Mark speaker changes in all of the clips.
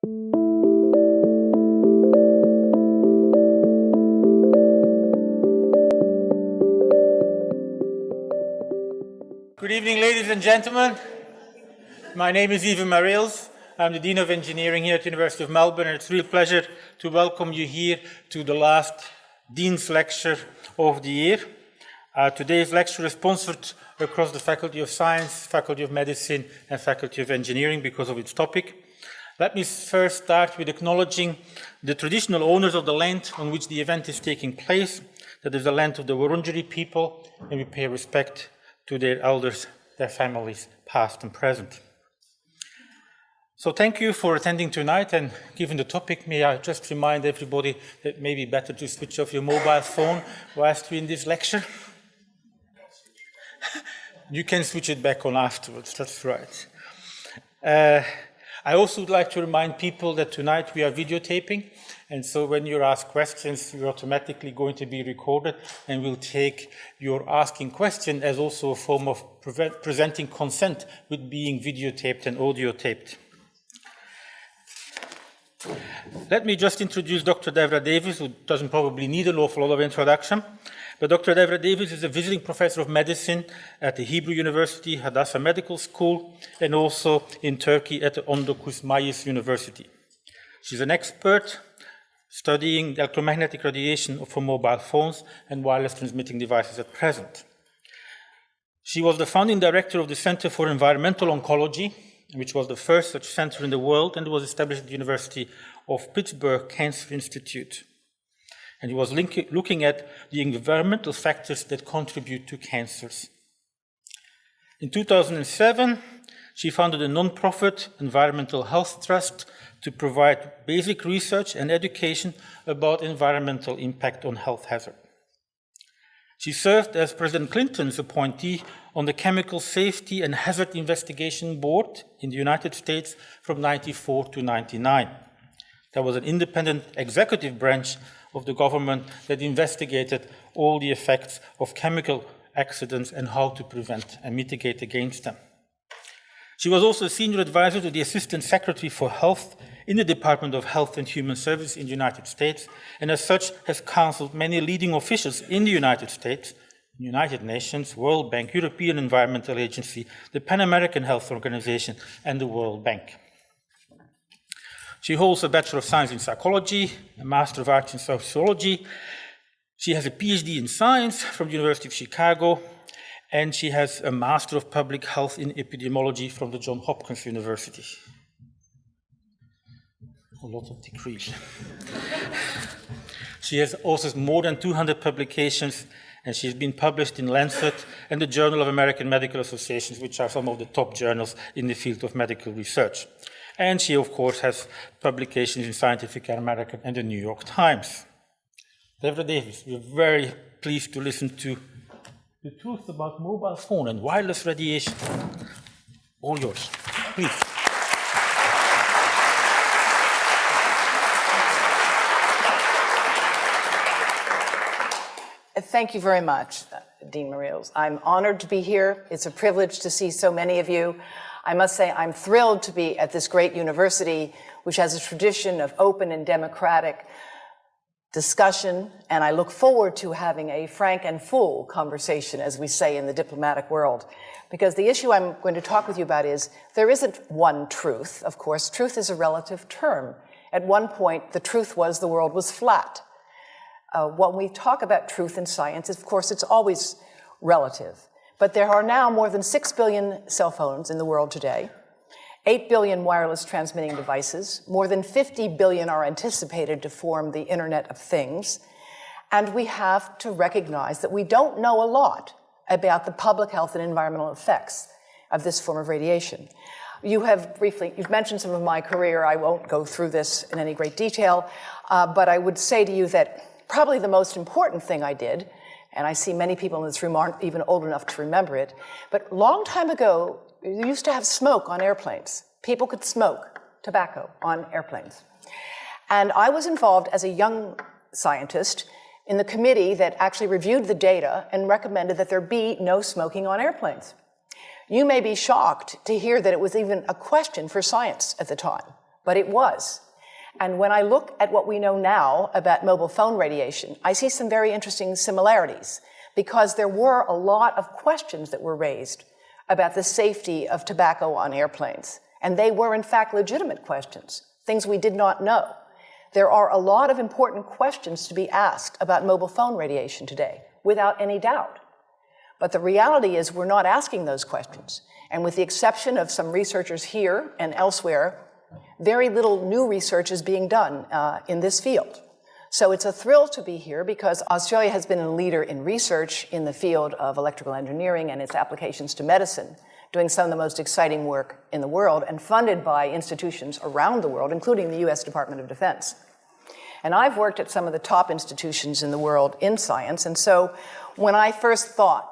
Speaker 1: Good evening, ladies and gentlemen. My name is Devra Davis. I'm the Dean of Engineering here at the University of Melbourne, and it's a real pleasure to welcome you here to the last Dean's Lecture of the year. Today's lecture is sponsored across the Faculty of Science, Faculty of Medicine, and Faculty of Engineering because of its topic. Let me first start with acknowledging the traditional owners of the land on which the event is taking place. That is the land of the Wurundjeri people, and we pay respect to their elders, their families, past and present. So thank you for attending tonight, and given the topic, may I just remind everybody that it may be better to switch off your mobile phone whilst we're in this lecture. You can switch it back on afterwards, that's right. I also would like to remind people that tonight we are videotaping, and so when you ask questions, you're automatically going to be recorded, and we'll take your asking question as also a form of presenting consent with being videotaped and audio taped. Let me just introduce Dr. Devra Davis, who doesn't probably need an awful lot of introduction. But Dr. Devra Davis is a visiting professor of medicine at the Hebrew University, Hadassah Medical School, and also in Turkey at the Ondokus Mayıs University. She's an expert studying the electromagnetic radiation for mobile phones and wireless transmitting devices at present. She was the founding director of the Center for Environmental Oncology, which was the first such center in the world, and was established at the University of Pittsburgh Cancer Institute. And he was looking at the environmental factors that contribute to cancers. In 2007, she founded a non-profit environmental health trust to provide basic research and education about environmental impact on health hazard. She served as President Clinton's appointee on the Chemical Safety and Hazard Investigation Board in the United States from 1994 to 1999. That was an independent executive branch of the government that investigated all the effects of chemical accidents and how to prevent and mitigate against them. She was also a senior advisor to the Assistant Secretary for Health in the Department of Health and Human Services in the United States, and as such has counseled many leading officials in the United States, United Nations, World Bank, European Environmental Agency, the Pan American Health Organization, and the World Bank. She holds a Bachelor of Science in Psychology, a Master of Arts in Sociology. She has a PhD in Science from the University of Chicago, and she has a Master of Public Health in Epidemiology from the Johns Hopkins University. A lot of degrees. She has also more than 200 publications, and she's been published in Lancet and the Journal of American Medical Associations, which are some of the top journals in the field of medical research. And she, of course, has publications in Scientific American and the New York Times. Devra Davis, we're very pleased to listen to the truth about mobile phone and wireless radiation. All yours, please.
Speaker 2: Thank you very much, Dean Mariels. I'm honored to be here. It's a privilege to see so many of you. I must say I'm thrilled to be at this great university, which has a tradition of open and democratic discussion, and I look forward to having a frank and full conversation, as we say in the diplomatic world, because the issue I'm going to talk with you about is there isn't one truth. Of course, truth is a relative term. At one point, the truth was the world was flat. When we talk about truth in science, of course, it's always relative. But there are now more than 6 billion cell phones in the world today, 8 billion wireless transmitting devices, more than 50 billion are anticipated to form the Internet of Things, and we have to recognize that we don't know a lot about the public health and environmental effects of this form of radiation. You've mentioned some of my career. I won't go through this in any great detail, but I would say to you that probably the most important thing I did, and I see many people in this room aren't even old enough to remember it, but a long time ago, you used to have smoke on airplanes. People could smoke tobacco on airplanes. And I was involved as a young scientist in the committee that actually reviewed the data and recommended that there be no smoking on airplanes. You may be shocked to hear that it was even a question for science at the time, but it was. And when I look at what we know now about mobile phone radiation, I see some very interesting similarities, because there were a lot of questions that were raised about the safety of tobacco on airplanes. And they were, in fact, legitimate questions, things we did not know. There are a lot of important questions to be asked about mobile phone radiation today, without any doubt. But the reality is we're not asking those questions. And with the exception of some researchers here and elsewhere, very little new research is being done in this field. So it's a thrill to be here, because Australia has been a leader in research in the field of electrical engineering and its applications to medicine, doing some of the most exciting work in the world and funded by institutions around the world, including the US Department of Defense. And I've worked at some of the top institutions in the world in science, and so when I first thought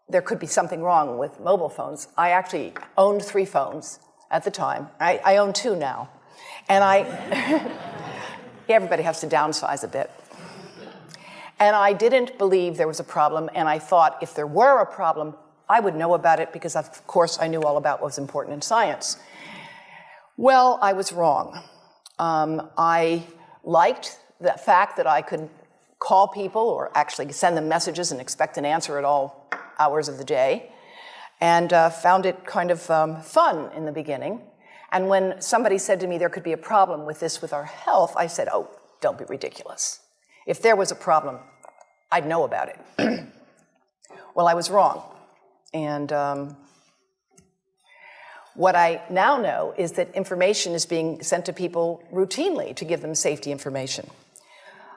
Speaker 2: there could be something wrong with mobile phones, I actually owned 3 phones at the time. I own 2 now. And everybody has to downsize a bit. And I didn't believe there was a problem, and I thought if there were a problem, I would know about it, because of course I knew all about what was important in science. Well, I was wrong. I liked the fact that I could call people or actually send them messages and expect an answer at all hours of the day, and found it kind of fun in the beginning. And when somebody said to me there could be a problem with this with our health, I said, oh, don't be ridiculous. If there was a problem, I'd know about it. Well, I was wrong. And what I now know is that information is being sent to people routinely to give them safety information.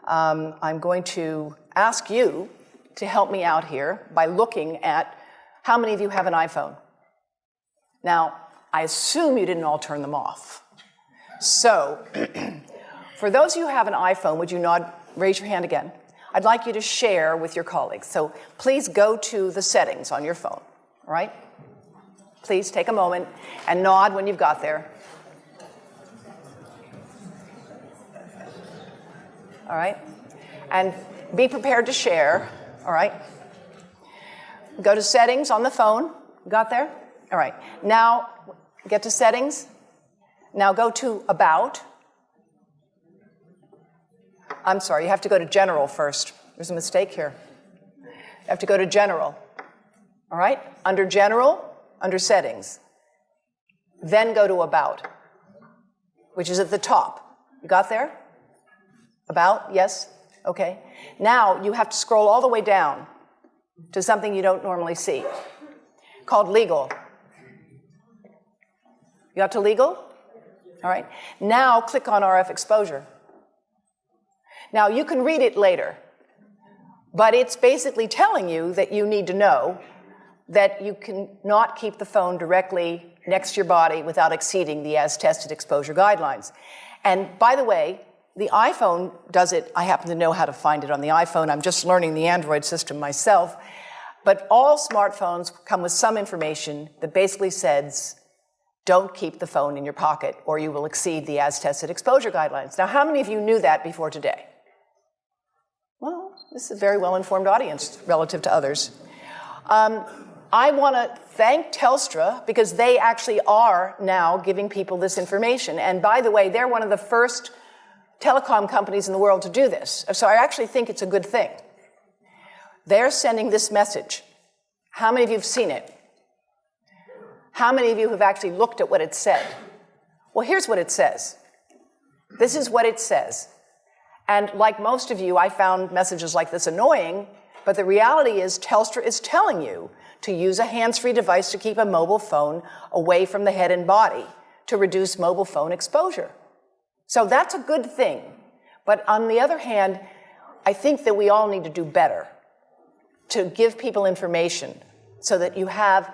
Speaker 2: I'm going to ask you to help me out here by looking at how many of you have an iPhone. Now, I assume you didn't all turn them off. So, for those of you who have an iPhone, would you nod, raise your hand again? I'd like you to share with your colleagues. So please go to the settings on your phone, all right? Please take a moment and nod when you've got there. All right? And be prepared to share, all right? Go to settings on the phone. Got there? All right. Now, get to settings. Now go to about. I'm sorry, you have to go to general first. There's a mistake here. You have to go to general. All right? Under general, under settings. Then go to about, which is at the top. You got there? About, yes? Okay. Now you have to scroll all the way down to something you don't normally see, called legal. You got to legal? All right. Now click on RF exposure. Now you can read it later, but it's basically telling you that you need to know that you cannot keep the phone directly next to your body without exceeding the as-tested exposure guidelines. And by the way, the iPhone does it. I happen to know how to find it on the iPhone. I'm just learning the Android system myself. But all smartphones come with some information that basically says, don't keep the phone in your pocket or you will exceed the as-tested exposure guidelines. Now, how many of you knew that before today? Well, this is a very well-informed audience relative to others. I want to thank Telstra because they actually are now giving people this information. And by the way, they're one of the first telecom companies in the world to do this. So I actually think it's a good thing. They're sending this message. How many of you have seen it? How many of you have actually looked at what it said? Well, here's what it says. This is what it says. And like most of you, I found messages like this annoying, but the reality is Telstra is telling you to use a hands-free device to keep a mobile phone away from the head and body to reduce mobile phone exposure. So that's a good thing. But on the other hand, I think that we all need to do better to give people information so that you have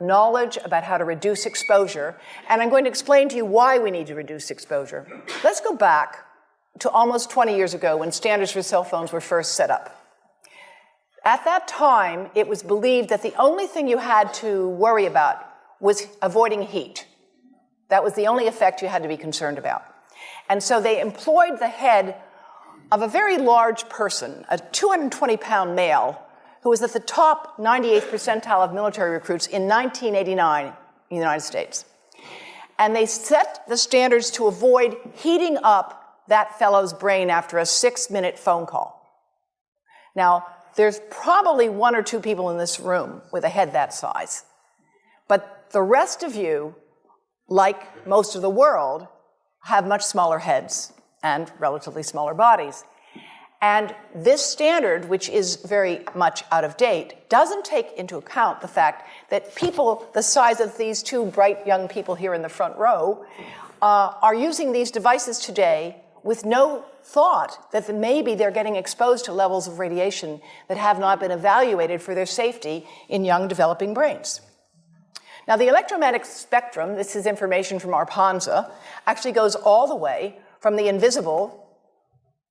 Speaker 2: knowledge about how to reduce exposure. And I'm going to explain to you why we need to reduce exposure. Let's go back to almost 20 years ago when standards for cell phones were first set up. At that time, it was believed that the only thing you had to worry about was avoiding heat. That was the only effect you had to be concerned about. And so they employed the head of a very large person, a 220-pound male, who was at the top 98th percentile of military recruits in 1989 in the United States. And they set the standards to avoid heating up that fellow's brain after a 6-minute phone call. Now, there's probably 1 or 2 people in this room with a head that size. But the rest of you, like most of the world, have much smaller heads and relatively smaller bodies. And this standard, which is very much out of date, doesn't take into account the fact that people the size of these 2 bright young people here in the front row are using these devices today with no thought that maybe they're getting exposed to levels of radiation that have not been evaluated for their safety in young developing brains. Now, the electromagnetic spectrum, this is information from ARPANSA, actually goes all the way from the invisible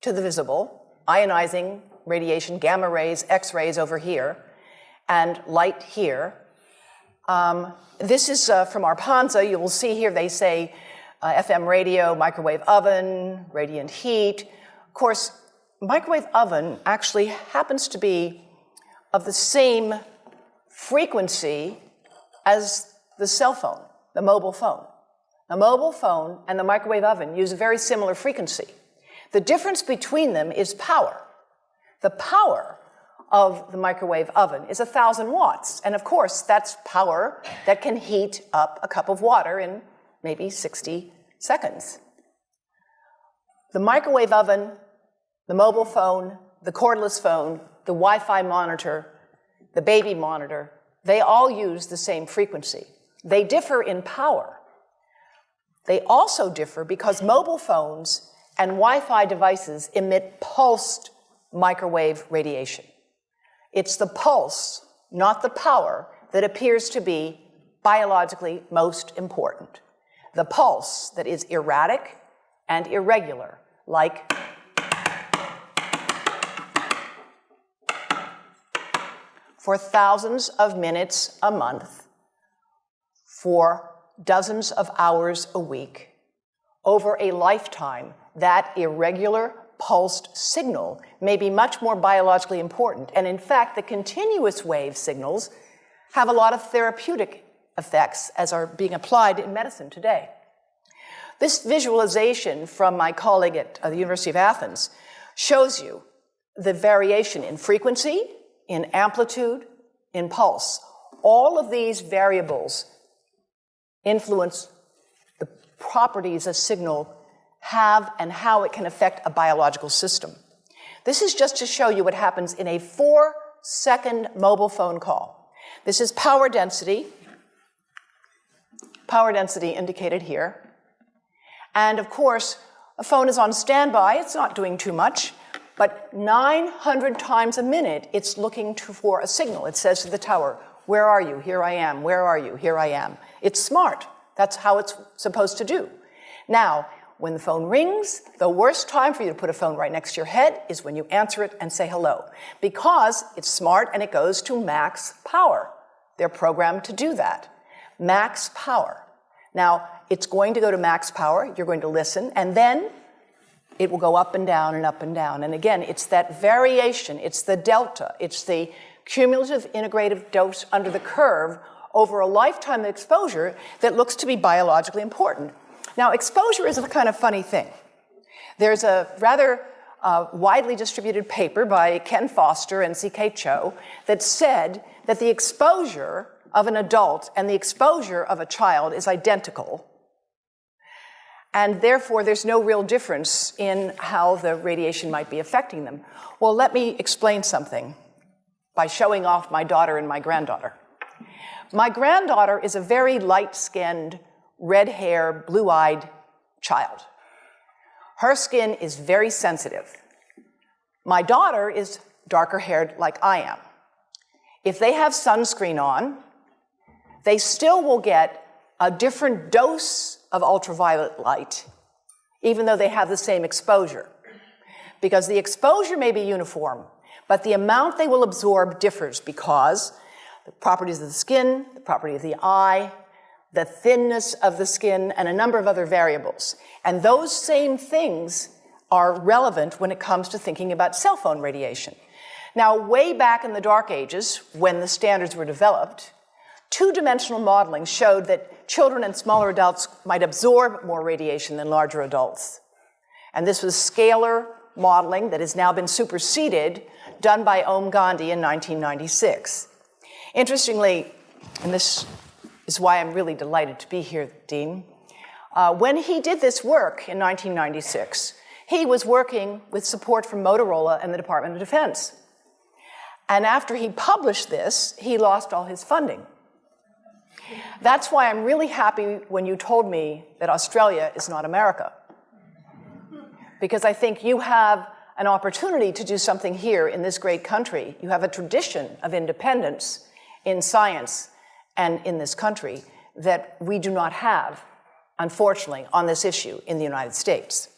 Speaker 2: to the visible, ionizing radiation, gamma rays, X-rays over here, and light here. This is from ARPANSA. You will see here they say FM radio, microwave oven, radiant heat. Of course, microwave oven actually happens to be of the same frequency as the cell phone, the mobile phone. The mobile phone and the microwave oven use a very similar frequency. The difference between them is power. The power of the microwave oven is 1,000 watts. And of course, that's power that can heat up a cup of water in maybe 60 seconds. The microwave oven, the mobile phone, the cordless phone, the Wi-Fi monitor, the baby monitor, they all use the same frequency. They differ in power. They also differ because mobile phones and Wi-Fi devices emit pulsed microwave radiation. It's the pulse, not the power, that appears to be biologically most important. The pulse that is erratic and irregular, like for thousands of minutes a month, for dozens of hours a week, over a lifetime, that irregular pulsed signal may be much more biologically important. And in fact, the continuous wave signals have a lot of therapeutic effects as are being applied in medicine today. This visualization from my colleague at the University of Athens shows you the variation in frequency, in amplitude, in pulse. All of these variables influence the properties a signal have and how it can affect a biological system. This is just to show you what happens in a 4-second mobile phone call. This is power density indicated here. And of course, a phone is on standby, it's not doing too much, but 900 times a minute, it's looking for a signal. It says to the tower, where are you? Here I am. Where are you? Here I am. It's smart. That's how it's supposed to do. Now, when the phone rings, the worst time for you to put a phone right next to your head is when you answer it and say hello, because it's smart and it goes to max power. They're programmed to do that. Max power. Now, it's going to go to max power. You're going to listen, and then it will go up and down and up and down. And again, it's that variation. It's the delta. It's the cumulative integrative dose under the curve over a lifetime of exposure that looks to be biologically important. Now, exposure is a kind of funny thing. There's a rather widely distributed paper by Ken Foster and C.K. Cho that said that the exposure of an adult and the exposure of a child is identical, and therefore there's no real difference in how the radiation might be affecting them. Well, let me explain something by showing off my daughter and my granddaughter. My granddaughter is a very light-skinned, red-haired, blue-eyed child. Her skin is very sensitive. My daughter is darker-haired like I am. If they have sunscreen on, they still will get a different dose of ultraviolet light, even though they have the same exposure. Because the exposure may be uniform, but the amount they will absorb differs because the properties of the skin, the property of the eye, the thinness of the skin, and a number of other variables. And those same things are relevant when it comes to thinking about cell phone radiation. Now, way back in the dark ages, when the standards were developed, two-dimensional modeling showed that children and smaller adults might absorb more radiation than larger adults. And this was scalar modeling that has now been superseded, done by Om Gandhi in 1996. Interestingly, and this is why I'm really delighted to be here, Dean, when he did this work in 1996, he was working with support from Motorola and the Department of Defense. And after he published this, he lost all his funding. That's why I'm really happy when you told me that Australia is not America. Because I think you have an opportunity to do something here in this great country. You have a tradition of independence in science and in this country that we do not have, unfortunately, on this issue in the United States.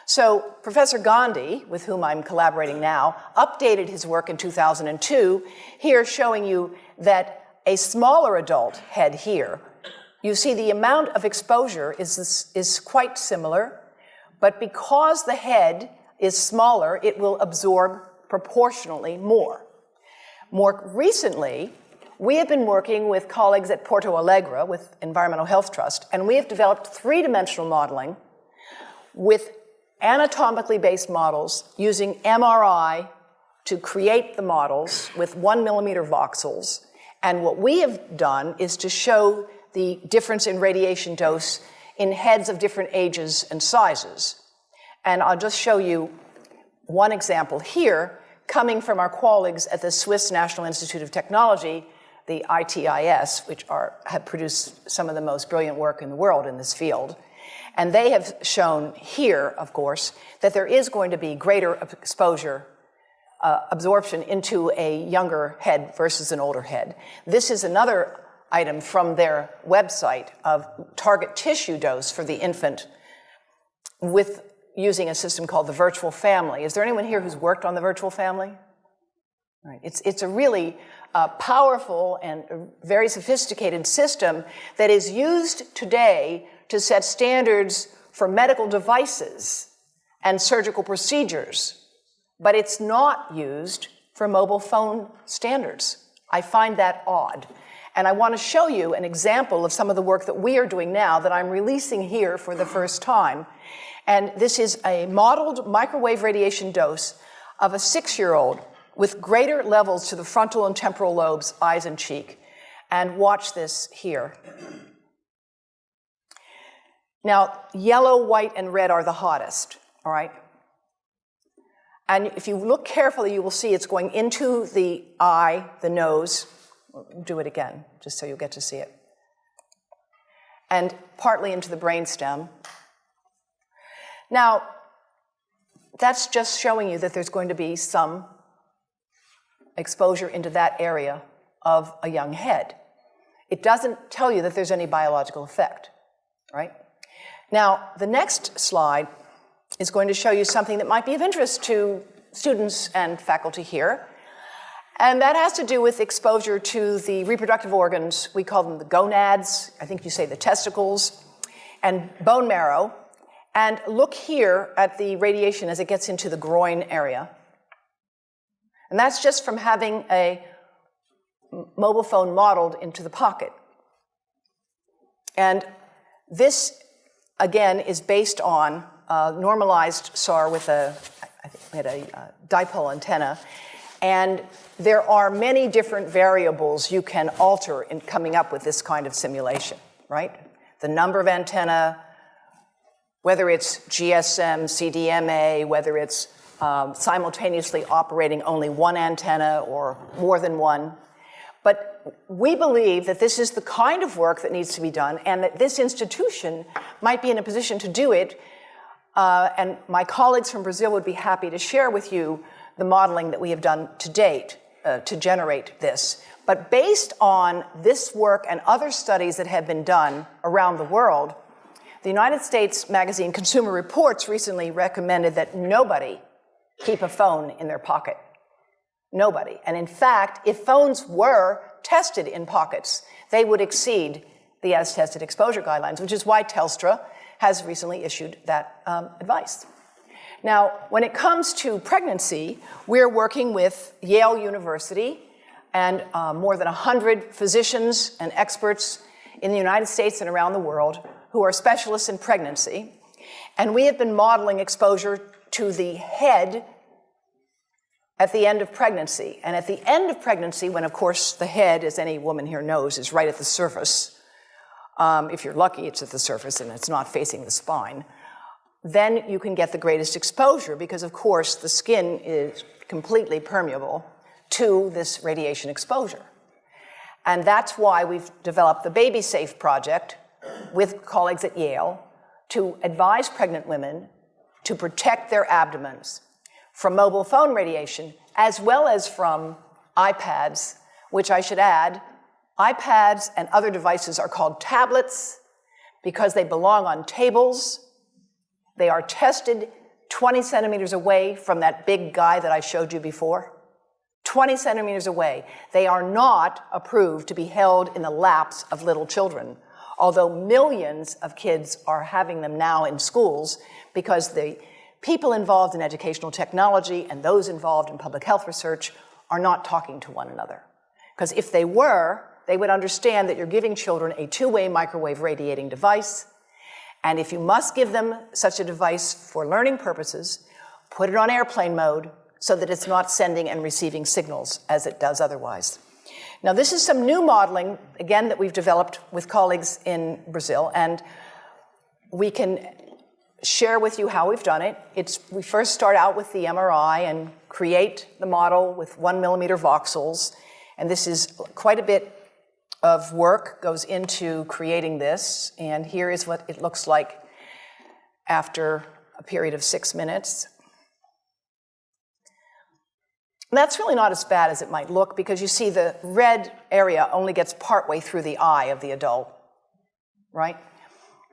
Speaker 2: So Professor Gandhi, with whom I'm collaborating now, updated his work in 2002, here showing you that a smaller adult head here, you see the amount of exposure is quite similar, but because the head is smaller, it will absorb proportionally more. More recently, we have been working with colleagues at Porto Alegre with Environmental Health Trust, and we have developed three-dimensional modeling with anatomically based models using MRI to create the models with 1 millimeter voxels. And what we have done is to show the difference in radiation dose in heads of different ages and sizes. And I'll just show you one example here, coming from our colleagues at the Swiss National Institute of Technology, the ITIS, which have produced some of the most brilliant work in the world in this field. And they have shown here, of course, that there is going to be greater exposure, absorption into a younger head versus an older head. This is another item from their website of target tissue dose for the infant with using a system called the virtual family. Is there anyone here who's worked on the virtual family? Right. It's a really powerful and very sophisticated system that is used today to set standards for medical devices and surgical procedures, but it's not used for mobile phone standards. I find that odd. And I want to show you an example of some of the work that we are doing now that I'm releasing here for the first time. And this is a modeled microwave radiation dose of a 6-year-old with greater levels to the frontal and temporal lobes, eyes and cheek. And watch this here. Now, yellow, white, and red are the hottest, all right? And if you look carefully, you will see it's going into the eye, the nose. Do it again, just so you'll get to see it. And partly into the brainstem. Now, that's just showing you that there's going to be some exposure into that area of a young head. It doesn't tell you that there's any biological effect, right? Now, the next slide is going to show you something that might be of interest to students and faculty here. And that has to do with exposure to the reproductive organs. We call them the gonads, I think you say the testicles, and bone marrow. And look here at the radiation as it gets into the groin area. And that's just from having a mobile phone modeled into the pocket. And this, again, is based on normalized SAR with I think we had a dipole antenna. And there are many different variables you can alter in coming up with this kind of simulation, right? The number of antenna, whether it's GSM, CDMA, whether it's simultaneously operating only one antenna or more than one. But we believe that this is the kind of work that needs to be done and that this institution might be in a position to do it. And my colleagues from Brazil would be happy to share with you the modeling that we have done to date to generate this. But based on this work and other studies that have been done around the world, the United States magazine Consumer Reports recently recommended that nobody keep a phone in their pocket. Nobody. And in fact, if phones were tested in pockets, they would exceed the as-tested exposure guidelines, which is why Telstra has recently issued that advice. Now, when it comes to pregnancy, we're working with Yale University and more than 100 physicians and experts in the United States and around the world who are specialists in pregnancy, and we have been modeling exposure to the head at the end of pregnancy. And at the end of pregnancy, when of course the head, as any woman here knows, is right at the surface, if you're lucky it's at the surface and it's not facing the spine, then you can get the greatest exposure because of course the skin is completely permeable to this radiation exposure. And that's why we've developed the Baby Safe project with colleagues at Yale to advise pregnant women to protect their abdomens from mobile phone radiation, as well as from iPads, which I should add, iPads and other devices are called tablets because they belong on tables. They are tested 20 centimeters away from that big guy that I showed you before. 20 centimeters away. They are not approved to be held in the laps of little children, although millions of kids are having them now in schools because the people involved in educational technology and those involved in public health research are not talking to one another. Because if they were, they would understand that you're giving children a two-way microwave radiating device, and if you must give them such a device for learning purposes, put it on airplane mode so that it's not sending and receiving signals as it does otherwise. Now, this is some new modeling, again, that we've developed with colleagues in Brazil, and we can share with you how we've done it. We first start out with the MRI and create the model with 1 millimeter voxels, and this is quite a bit of work goes into creating this, and here is what it looks like after a period of 6 minutes. That's really not as bad as it might look because you see the red area only gets partway through the eye of the adult, right?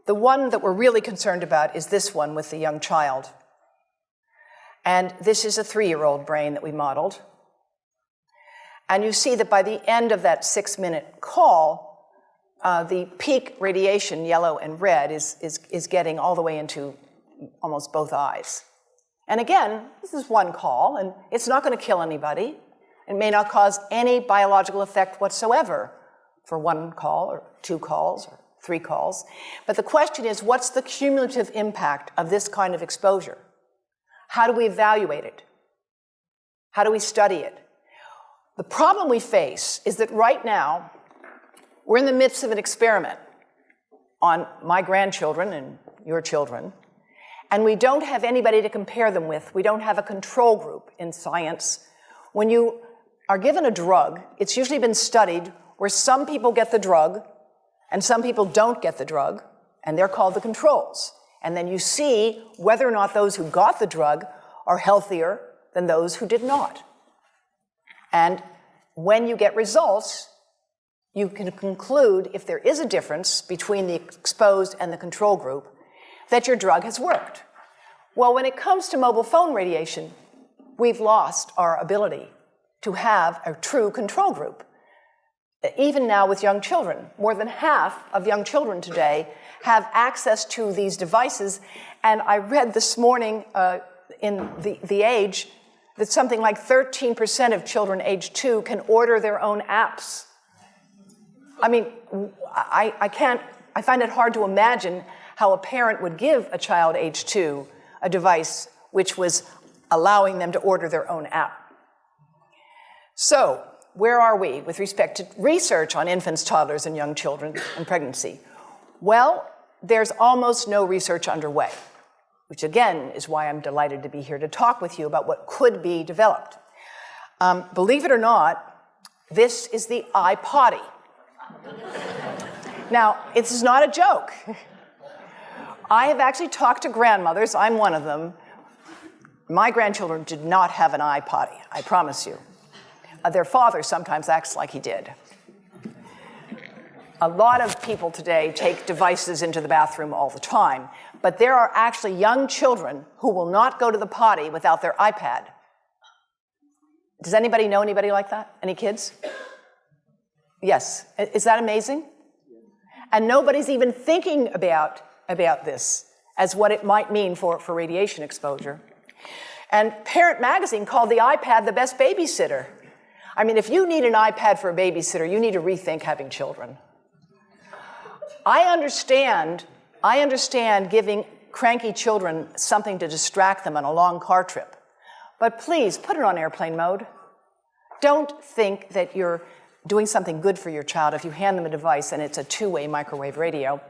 Speaker 2: The one that we're really concerned about is this one with the young child. And this is a 3-year-old brain that we modeled. And you see that by the end of that 6-minute call, the peak radiation, yellow and red, is getting all the way into almost both eyes. And again, this is one call, and it's not going to kill anybody. It may not cause any biological effect whatsoever for 1 call or 2 calls or 3 calls. But the question is, what's the cumulative impact of this kind of exposure? How do we evaluate it? How do we study it? The problem we face is that right now, we're in the midst of an experiment on my grandchildren and your children, and we don't have anybody to compare them with. We don't have a control group in science. When you are given a drug, it's usually been studied where some people get the drug and some people don't get the drug, and they're called the controls. And then you see whether or not those who got the drug are healthier than those who did not. And when you get results, you can conclude, if there is a difference between the exposed and the control group, that your drug has worked. Well, when it comes to mobile phone radiation, we've lost our ability to have a true control group. Even now with young children, more than half of young children today have access to these devices. And I read this morning in the Age that something like 13% of children age 2 can order their own apps. I mean, I find it hard to imagine how a parent would give a child age 2 a device which was allowing them to order their own app. So, where are we with respect to research on infants, toddlers, and young children and pregnancy? Well, there's almost no research underway, which again is why I'm delighted to be here to talk with you about what could be developed. Believe it or not, this is the iPotty. Now, this is not a joke. I have actually talked to grandmothers, I'm one of them. My grandchildren did not have an iPotty, I promise you. Their father sometimes acts like he did. A lot of people today take devices into the bathroom all the time, but there are actually young children who will not go to the potty without their iPad. Does anybody know anybody like that? Any kids? Yes. Is that amazing? And nobody's even thinking about this as what it might mean for radiation exposure. And Parent Magazine called the iPad the best babysitter. I mean, if you need an iPad for a babysitter, you need to rethink having children. I understand giving cranky children something to distract them on a long car trip. But please, put it on airplane mode. Don't think that you're doing something good for your child if you hand them a device and it's a two-way microwave radio.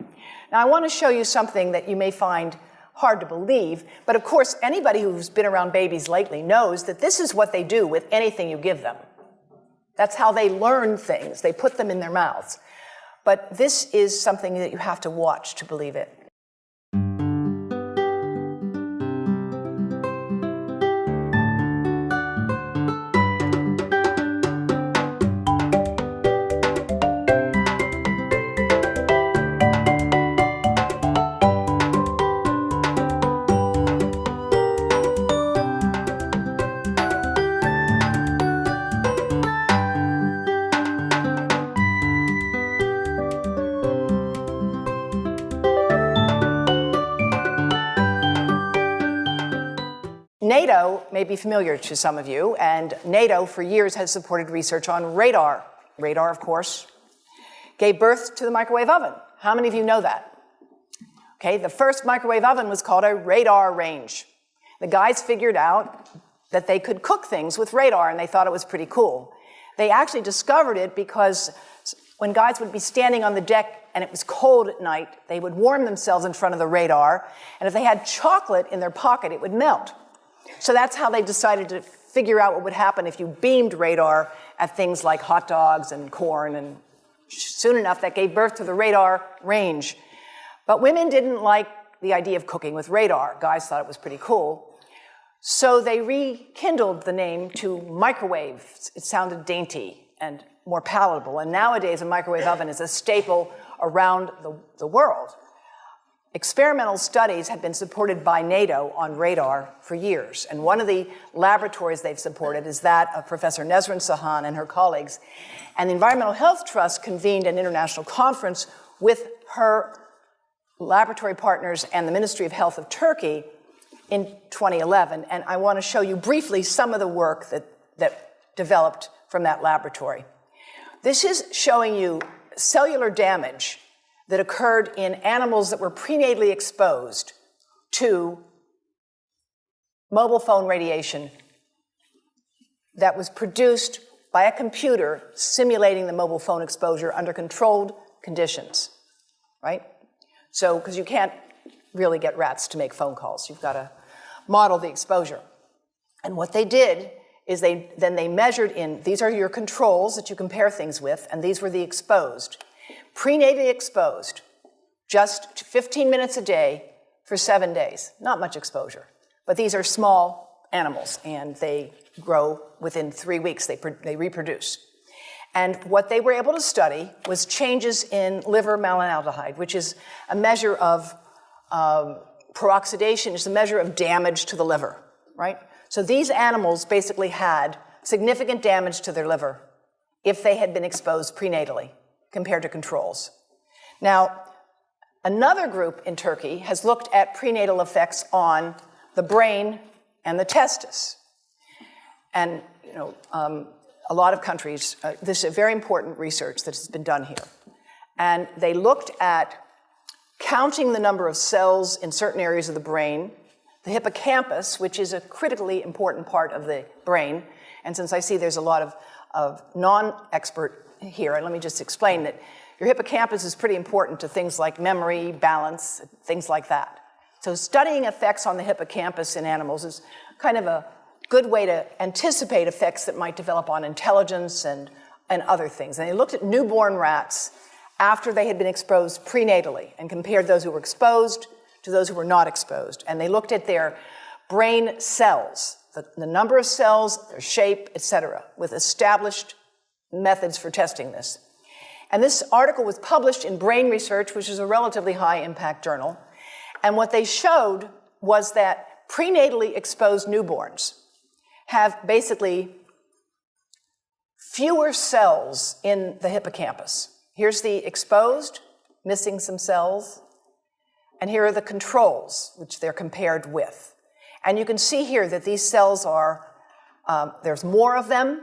Speaker 2: Now, I want to show you something that you may find hard to believe, but of course, anybody who's been around babies lately knows that this is what they do with anything you give them. That's how they learn things. They put them in their mouths. But this is something that you have to watch to believe it. NATO may be familiar to some of you, and NATO for years has supported research on radar. Radar, of course, gave birth to the microwave oven. How many of you know that? Okay, the first microwave oven was called a radar range. The guys figured out that they could cook things with radar, and they thought it was pretty cool. They actually discovered it because when guys would be standing on the deck and it was cold at night, they would warm themselves in front of the radar, and if they had chocolate in their pocket, it would melt. So that's how they decided to figure out what would happen if you beamed radar at things like hot dogs and corn, and soon enough that gave birth to the radar range. But women didn't like the idea of cooking with radar. Guys thought it was pretty cool. So they rekindled the name to microwave. It sounded dainty and more palatable. And nowadays a microwave oven is a staple around the world. Experimental studies have been supported by NATO on radar for years, and one of the laboratories they've supported is that of Professor Nesrin Sahan and her colleagues. And the Environmental Health Trust convened an international conference with her laboratory partners and the Ministry of Health of Turkey in 2011, and I want to show you briefly some of the work that developed from that laboratory. This is showing you cellular damage that occurred in animals that were prenatally exposed to mobile phone radiation that was produced by a computer simulating the mobile phone exposure under controlled conditions, right? So, because you can't really get rats to make phone calls. You've got to model the exposure. And what they did is they measured in, these are your controls that you compare things with, and these were the exposed. Prenatally exposed, just 15 minutes a day for 7 days. Not much exposure. But these are small animals, and they grow within 3 weeks. They reproduce. And what they were able to study was changes in liver malonaldehyde, which is a measure of peroxidation, is a measure of damage to the liver, right? So these animals basically had significant damage to their liver if they had been exposed prenatally compared to controls. Now, another group in Turkey has looked at prenatal effects on the brain and the testis. And, a lot of countries, this is a very important research that has been done here. And they looked at counting the number of cells in certain areas of the brain, the hippocampus, which is a critically important part of the brain. And since I see there's a lot of non-expert here, and let me just explain that your hippocampus is pretty important to things like memory, balance, things like that. So studying effects on the hippocampus in animals is kind of a good way to anticipate effects that might develop on intelligence and other things. And they looked at newborn rats after they had been exposed prenatally and compared those who were exposed to those who were not exposed. And they looked at their brain cells, the number of cells, their shape, etc., with established methods for testing this. And this article was published in Brain Research, which is a relatively high-impact journal. And what they showed was that prenatally exposed newborns have basically fewer cells in the hippocampus. Here's the exposed, missing some cells, and here are the controls, which they're compared with. And you can see here that these cells are, there's more of them.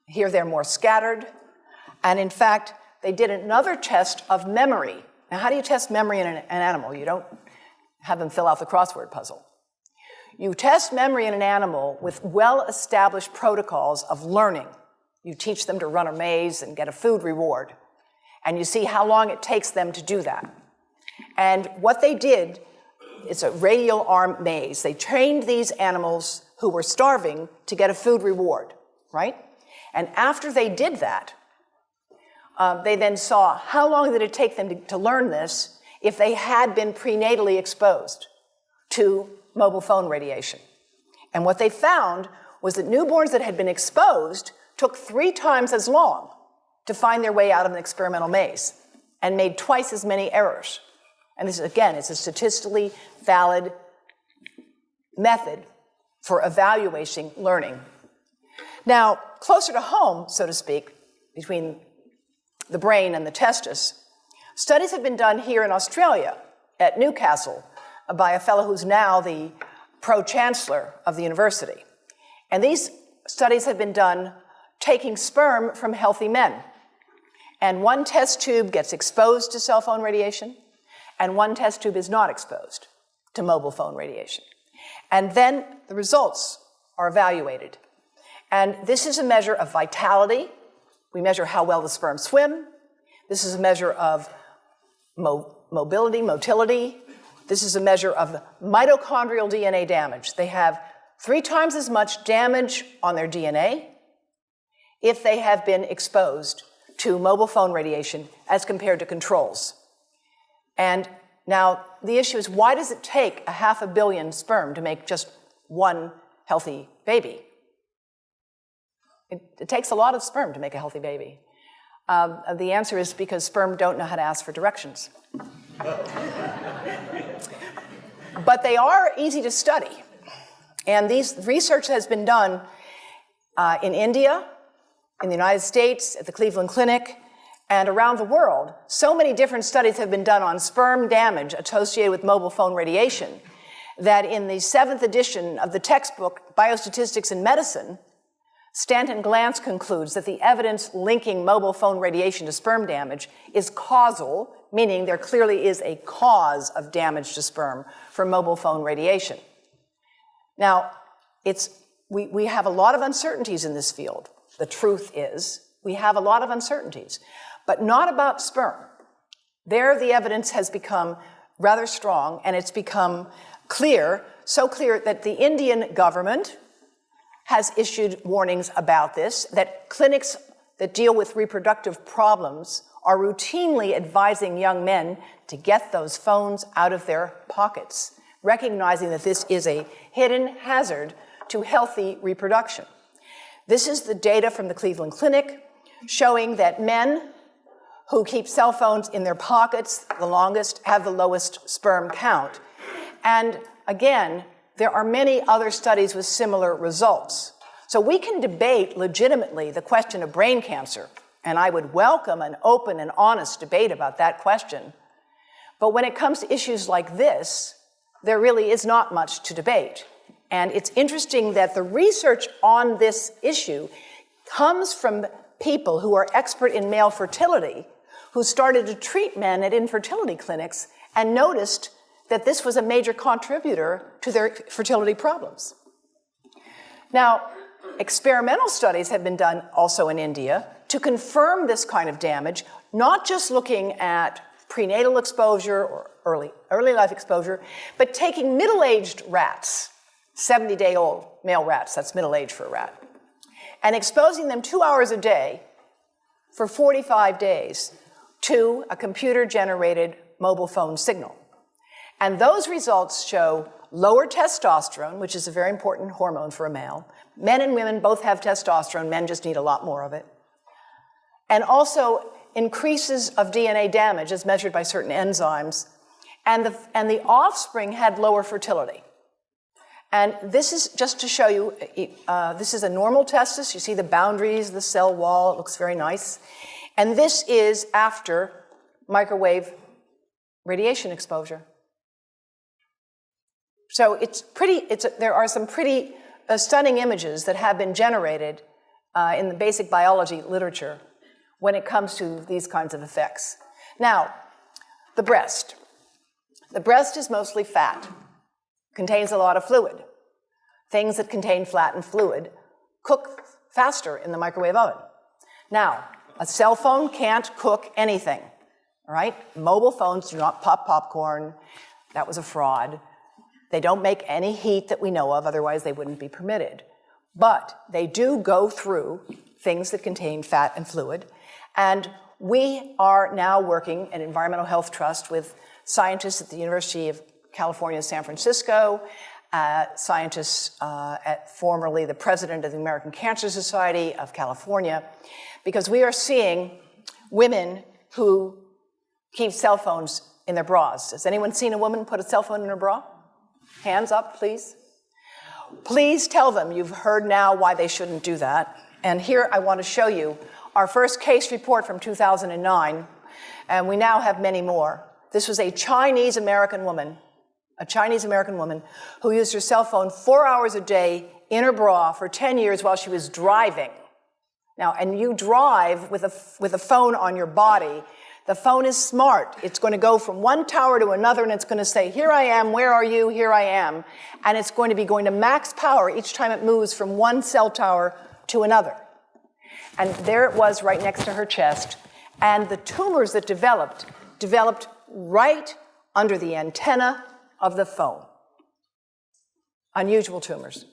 Speaker 2: Here they're more scattered. And in fact, they did another test of memory Now, how do you test memory in an animal? You don't have them fill out the crossword puzzle. You test memory in an animal with well-established protocols of learning. You teach them to run a maze and get a food reward, and you see how long it takes them to do that. And what they did, it's a radial arm maze. They trained these animals who were starving to get a food reward, right? And after they did that, they then saw how long did it take them to learn this if they had been prenatally exposed to mobile phone radiation. And what they found was that newborns that had been exposed took 3 times as long to find their way out of an experimental maze and made twice as many errors. And this, again, is a statistically valid method for evaluating learning. Now, closer to home, so to speak, between the brain and the testis, studies have been done here in Australia at Newcastle by a fellow who's now the pro-chancellor of the university. And these studies have been done taking sperm from healthy men. And one test tube gets exposed to cell phone radiation, and one test tube is not exposed to mobile phone radiation. And then the results are evaluated. And this is a measure of vitality. We measure how well the sperm swim. This is a measure of motility. This is a measure of mitochondrial DNA damage. They have 3 times as much damage on their DNA if they have been exposed to mobile phone radiation as compared to controls. And now the issue is, why does it take 500 million sperm to make just one healthy baby? It takes a lot of sperm to make a healthy baby. The answer is because sperm don't know how to ask for directions. But they are easy to study. And these research has been done in India, in the United States, at the Cleveland Clinic, and around the world. So many different studies have been done on sperm damage associated with mobile phone radiation that in the 7th edition of the textbook, Biostatistics in Medicine, Stanton Glantz concludes that the evidence linking mobile phone radiation to sperm damage is causal, meaning there clearly is a cause of damage to sperm from mobile phone radiation. Now, we have a lot of uncertainties in this field. The truth is, we have a lot of uncertainties, but not about sperm. There, the evidence has become rather strong, and it's become clear, so clear that the Indian government has issued warnings about this, that clinics that deal with reproductive problems are routinely advising young men to get those phones out of their pockets, recognizing that this is a hidden hazard to healthy reproduction. This is the data from the Cleveland Clinic showing that men who keep cell phones in their pockets the longest have the lowest sperm count. And again, there are many other studies with similar results. So we can debate legitimately the question of brain cancer, and I would welcome an open and honest debate about that question. But when it comes to issues like this, there really is not much to debate. And it's interesting that the research on this issue comes from people who are expert in male fertility, who started to treat men at infertility clinics and noticed that this was a major contributor to their fertility problems. Now, experimental studies have been done also in India to confirm this kind of damage, not just looking at prenatal exposure or early life exposure, but taking middle-aged rats, 70-day-old male rats, that's middle age for a rat, and exposing them 2 hours a day for 45 days to a computer-generated mobile phone signal. And those results show lower testosterone, which is a very important hormone for a male. Men and women both have testosterone. Men just need a lot more of it. And also increases of DNA damage as measured by certain enzymes. And the offspring had lower fertility. And this is just to show you, this is a normal testis. You see the boundaries, the cell wall. It looks very nice. And this is after microwave radiation exposure. So there are some pretty stunning images that have been generated in the basic biology literature when it comes to these kinds of effects. Now, the breast. The breast is mostly fat, contains a lot of fluid. Things that contain fat and fluid cook faster in the microwave oven. Now, a cell phone can't cook anything, all right? Mobile phones do not pop popcorn. That was a fraud. They don't make any heat that we know of, otherwise they wouldn't be permitted. But they do go through things that contain fat and fluid. And we are now working at Environmental Health Trust with scientists at the University of California, San Francisco, scientists at formerly the president of the American Cancer Society of California, because we are seeing women who keep cell phones in their bras. Has anyone seen a woman put a cell phone in her bra? Hands up, please. Please tell them you've heard now why they shouldn't do that. And here I want to show you our first case report from 2009, and we now have many more. This was a Chinese-American woman who used her cell phone 4 hours a day in her bra for 10 years while she was driving. Now, and you drive with a phone on your body. The phone is smart. It's going to go from one tower to another, and it's going to say, here I am, where are you, here I am. And it's going to be going to max power each time it moves from one cell tower to another. And there it was right next to her chest. And the tumors that developed right under the antenna of the phone. Unusual tumors.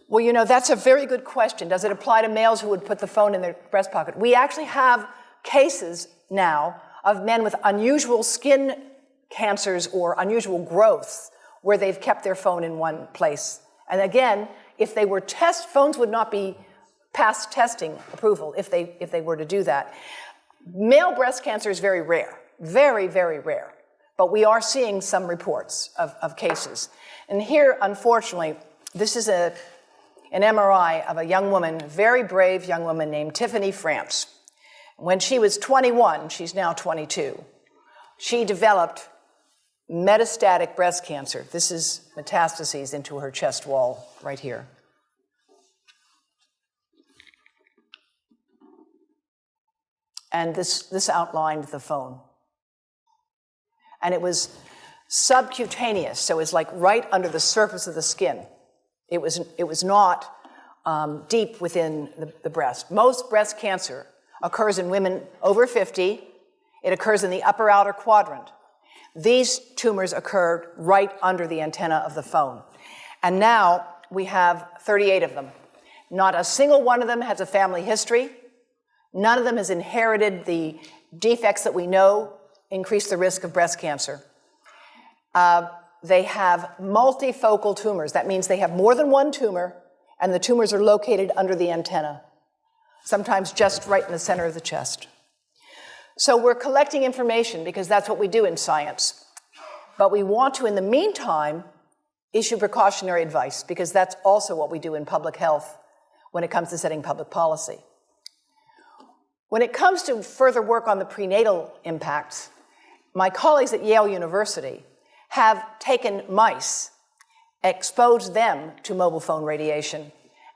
Speaker 2: Well, you know, that's a very good question. Does it apply to males who would put the phone in their breast pocket? We actually have cases now of men with unusual skin cancers or unusual growths where they've kept their phone in one place. And again, if they were phones would not be past testing approval if they were to do that. Male breast cancer is very rare, very, very rare. But we are seeing some reports of cases. And here, unfortunately, this is an MRI of a young woman, a very brave young woman named Tiffany France. When she was 21, she's now 22, she developed metastatic breast cancer. This is metastases into her chest wall right here. And this outlined the phone. And it was subcutaneous, so it's like right under the surface of the skin. It was not deep within the breast. Most breast cancer occurs in women over 50. It occurs in the upper outer quadrant. These tumors occurred right under the antenna of the phone. And now we have 38 of them. Not a single one of them has a family history. None of them has inherited the defects that we know increase the risk of breast cancer. They have multifocal tumors. That means they have more than one tumor, and the tumors are located under the antenna, sometimes just right in the center of the chest. So we're collecting information because that's what we do in science. But we want to, in the meantime, issue precautionary advice because that's also what we do in public health when it comes to setting public policy. When it comes to further work on the prenatal impacts, my colleagues at Yale University have taken mice, exposed them to mobile phone radiation,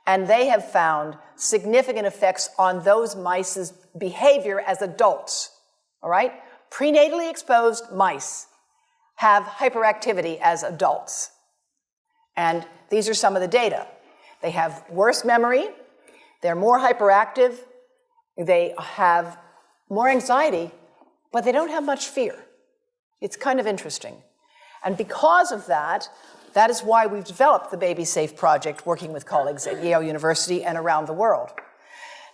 Speaker 2: and they have found significant effects on those mice's behavior as adults, all right? Prenatally exposed mice have hyperactivity as adults. And these are some of the data. They have worse memory, they're more hyperactive, they have more anxiety, but they don't have much fear. It's kind of interesting. And because of that, that is why we've developed the Baby Safe Project, working with colleagues at Yale University and around the world.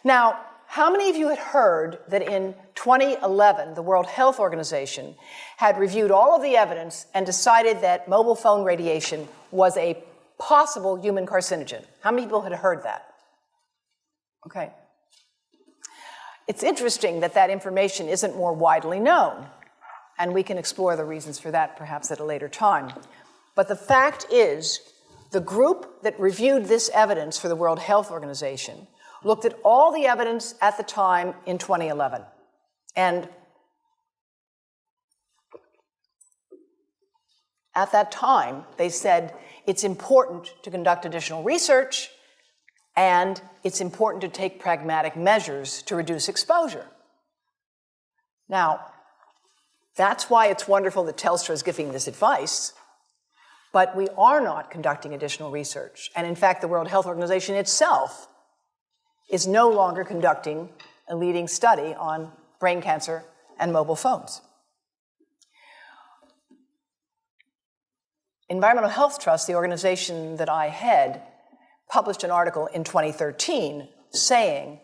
Speaker 2: Now, how many of you had heard that in 2011, the World Health Organization had reviewed all of the evidence and decided that mobile phone radiation was a possible human carcinogen? How many people had heard that? Okay. It's interesting that that information isn't more widely known, and we can explore the reasons for that perhaps at a later time. But the fact is, the group that reviewed this evidence for the World Health Organization looked at all the evidence at the time in 2011. And at that time, they said it's important to conduct additional research and it's important to take pragmatic measures to reduce exposure. Now, that's why it's wonderful that Telstra is giving this advice, but we are not conducting additional research. And in fact, the World Health Organization itself is no longer conducting a leading study on brain cancer and mobile phones. Environmental Health Trust, the organization that I head, published an article in 2013 saying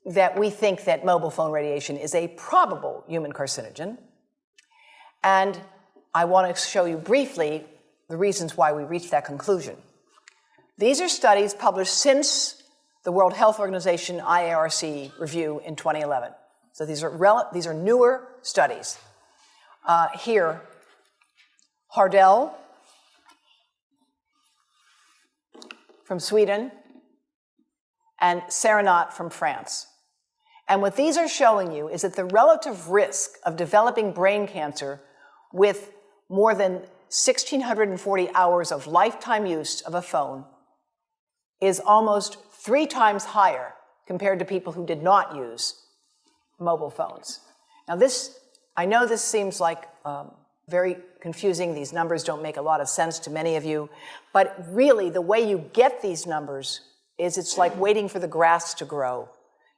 Speaker 2: that we think that mobile phone radiation is a probable human carcinogen. And I want to show you briefly the reasons why we reached that conclusion. These are studies published since the World Health Organization IARC review in 2011. So these are newer studies. Here, Hardell from Sweden and Serenat from France. And what these are showing you is that the relative risk of developing brain cancer with more than 1,640 hours of lifetime use of a phone is almost 3 times higher compared to people who did not use mobile phones. Now I know this seems like very confusing. These numbers don't make a lot of sense to many of you, but really the way you get these numbers is it's like waiting for the grass to grow.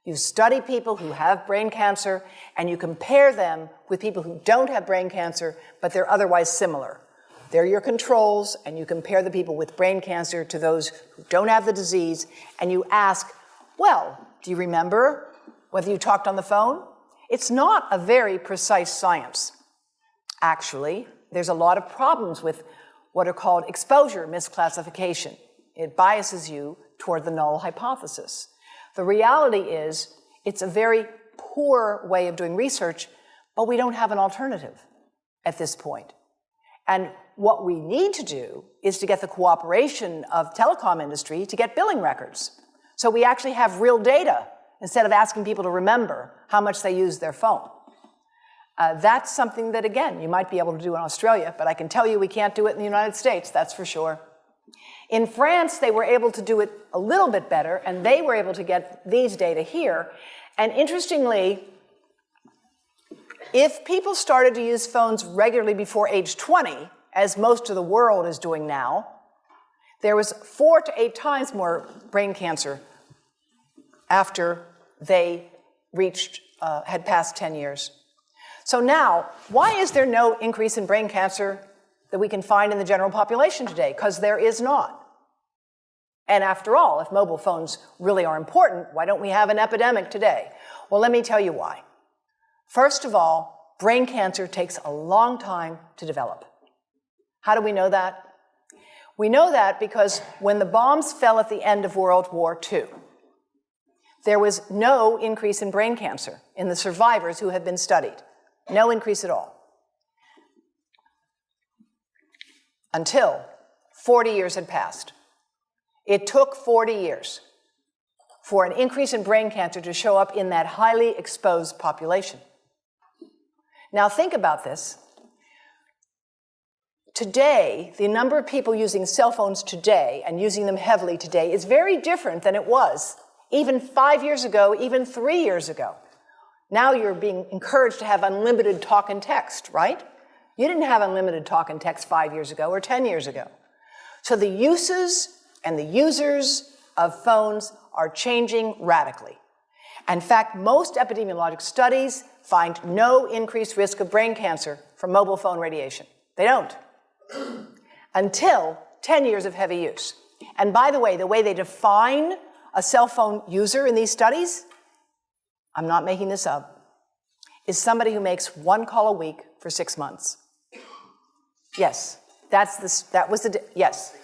Speaker 2: You study people who have brain cancer and you compare them with people who don't have brain cancer, but they're otherwise similar. They're your controls, and you compare the people with brain cancer to those who don't have the disease, and you ask, well, do you remember whether you talked on the phone? It's not a very precise science. Actually, there's a lot of problems with what are called exposure misclassification. It biases you toward the null hypothesis. The reality is, it's a very poor way of doing research, but we don't have an alternative at this point. And what we need to do is to get the cooperation of telecom industry to get billing records. So we actually have real data instead of asking people to remember how much they use their phone. That's something that, again, you might be able to do in Australia, but I can tell you we can't do it in the United States, that's for sure. In France, they were able to do it a little bit better, and they were able to get these data here. And interestingly, if people started to use phones regularly before age 20, as most of the world is doing now, there was 4 to 8 times more brain cancer after they had passed 10 years. So now, why is there no increase in brain cancer that we can find in the general population today? Because there is not. And after all, if mobile phones really are important, why don't we have an epidemic today? Well, let me tell you why. First of all, brain cancer takes a long time to develop. How do we know that? We know that because when the bombs fell at the end of World War II, there was no increase in brain cancer in the survivors who had been studied. No increase at all. Until 40 years had passed. It took 40 years for an increase in brain cancer to show up in that highly exposed population. Now think about this. Today, the number of people using cell phones today and using them heavily today is very different than it was even 5 years ago, even 3 years ago. Now you're being encouraged to have unlimited talk and text, right? You didn't have unlimited talk and text 5 years ago or 10 years ago. So the uses and the users of phones are changing radically. In fact, most epidemiologic studies find no increased risk of brain cancer from mobile phone radiation. They don't. Until 10 years of heavy use. And by the way they define a cell phone user in these studies, I'm not making this up, is somebody who makes 1 call a week for 6 months. Yes, yes.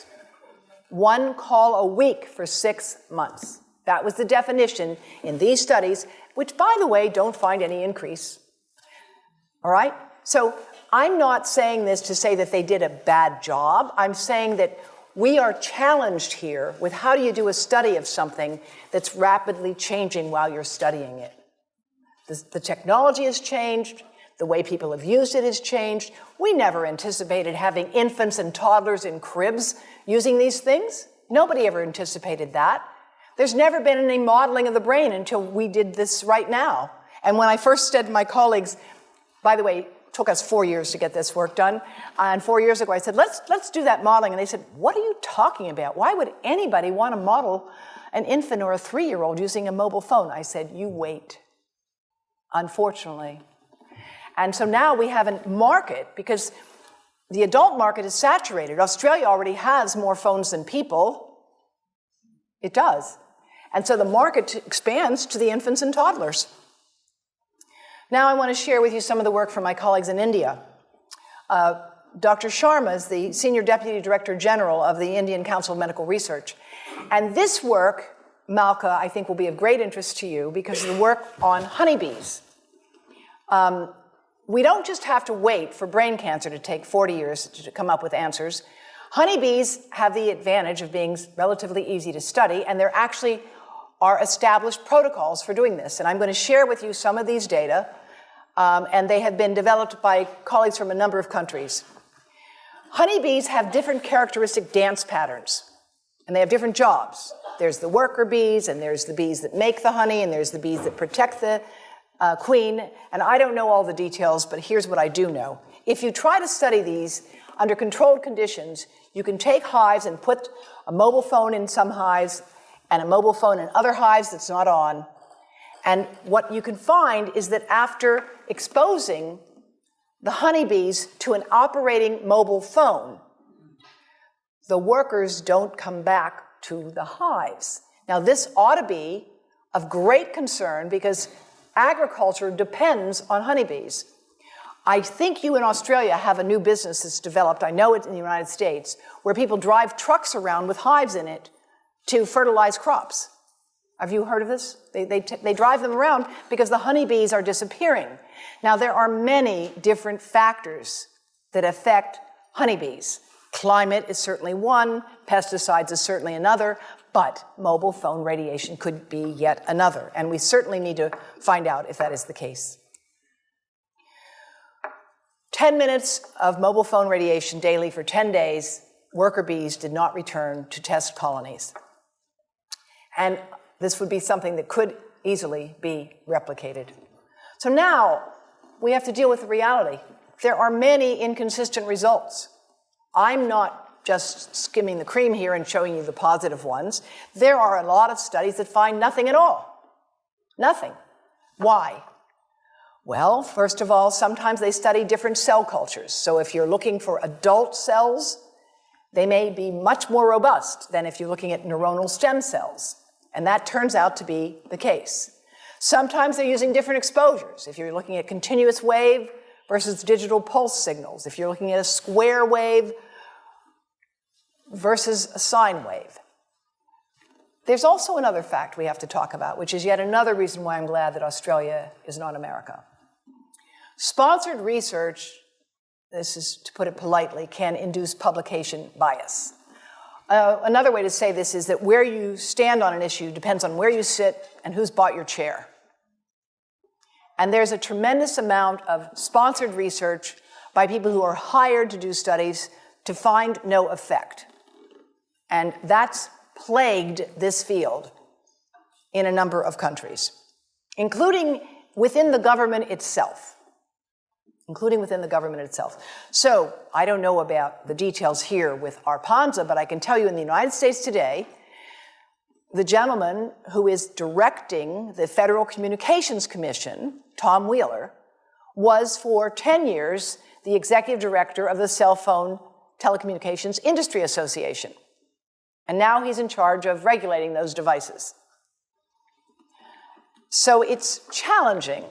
Speaker 2: 1 call a week for 6 months. That was the definition in these studies, which, by the way, don't find any increase. All right? So I'm not saying this to say that they did a bad job. I'm saying that we are challenged here with how do you do a study of something that's rapidly changing while you're studying it. The technology has changed. The way people have used it has changed. We never anticipated having infants and toddlers in cribs using these things. Nobody ever anticipated that. There's never been any modeling of the brain until we did this right now. And when I first said to my colleagues, By the way, it took us 4 years to get this work done. And 4 years ago, I said, let's do that modeling. And they said, what are you talking about? Why would anybody want to model an infant or a 3-year-old using a mobile phone? I said, you wait, unfortunately. And so now we have a market, because the adult market is saturated. Australia already has more phones than people. It does. And so the market expands to the infants and toddlers. Now I want to share with you some of the work from my colleagues in India. Dr. Sharma is the Senior Deputy Director General of the Indian Council of Medical Research. And this work, Malka, I think will be of great interest to you because of the work on honeybees. We don't just have to wait for brain cancer to take 40 years to come up with answers. Honeybees have the advantage of being relatively easy to study, and there actually are established protocols for doing this. And I'm going to share with you some of these data, and they have been developed by colleagues from a number of countries. Honeybees have different characteristic dance patterns, and they have different jobs. There's the worker bees, and there's the bees that make the honey, and there's the bees that protect the queen. And I don't know all the details, but here's what I do know. If you try to study these under controlled conditions, you can take hives and put a mobile phone in some hives and a mobile phone in other hives that's not on. And what you can find is that after exposing the honeybees to an operating mobile phone, the workers don't come back to the hives. Now, this ought to be of great concern because agriculture depends on honeybees. I think you in Australia have a new business that's developed, I know it in the United States, where people drive trucks around with hives in it to fertilize crops. Have you heard of this? They drive them around because the honeybees are disappearing. Now, there are many different factors that affect honeybees. Climate is certainly one, pesticides is certainly another, but mobile phone radiation could be yet another, and we certainly need to find out if that is the case. 10 minutes of mobile phone radiation daily for 10 days, worker bees did not return to test colonies. And this would be something that could easily be replicated. So now we have to deal with the reality. There are many inconsistent results. I'm not just skimming the cream here and showing you the positive ones. There are a lot of studies that find nothing at all. Nothing. Why? Well, first of all, sometimes they study different cell cultures. So if you're looking for adult cells, they may be much more robust than if you're looking at neuronal stem cells. And that turns out to be the case. Sometimes they're using different exposures. If you're looking at continuous wave versus digital pulse signals, if you're looking at a square wave versus a sine wave. There's also another fact we have to talk about, which is yet another reason why I'm glad that Australia is not America. Sponsored research, this is to put it politely, can induce publication bias. Another way to say this is that where you stand on an issue depends on where you sit and who's bought your chair. And there's a tremendous amount of sponsored research by people who are hired to do studies to find no effect. And that's plagued this field in a number of countries, including within the government itself. So I don't know about the details here with Arpanza, but I can tell you in the United States today, the gentleman who is directing the Federal Communications Commission, Tom Wheeler, was for 10 years the executive director of the Cell Phone Telecommunications Industry Association. And now he's in charge of regulating those devices. So it's challenging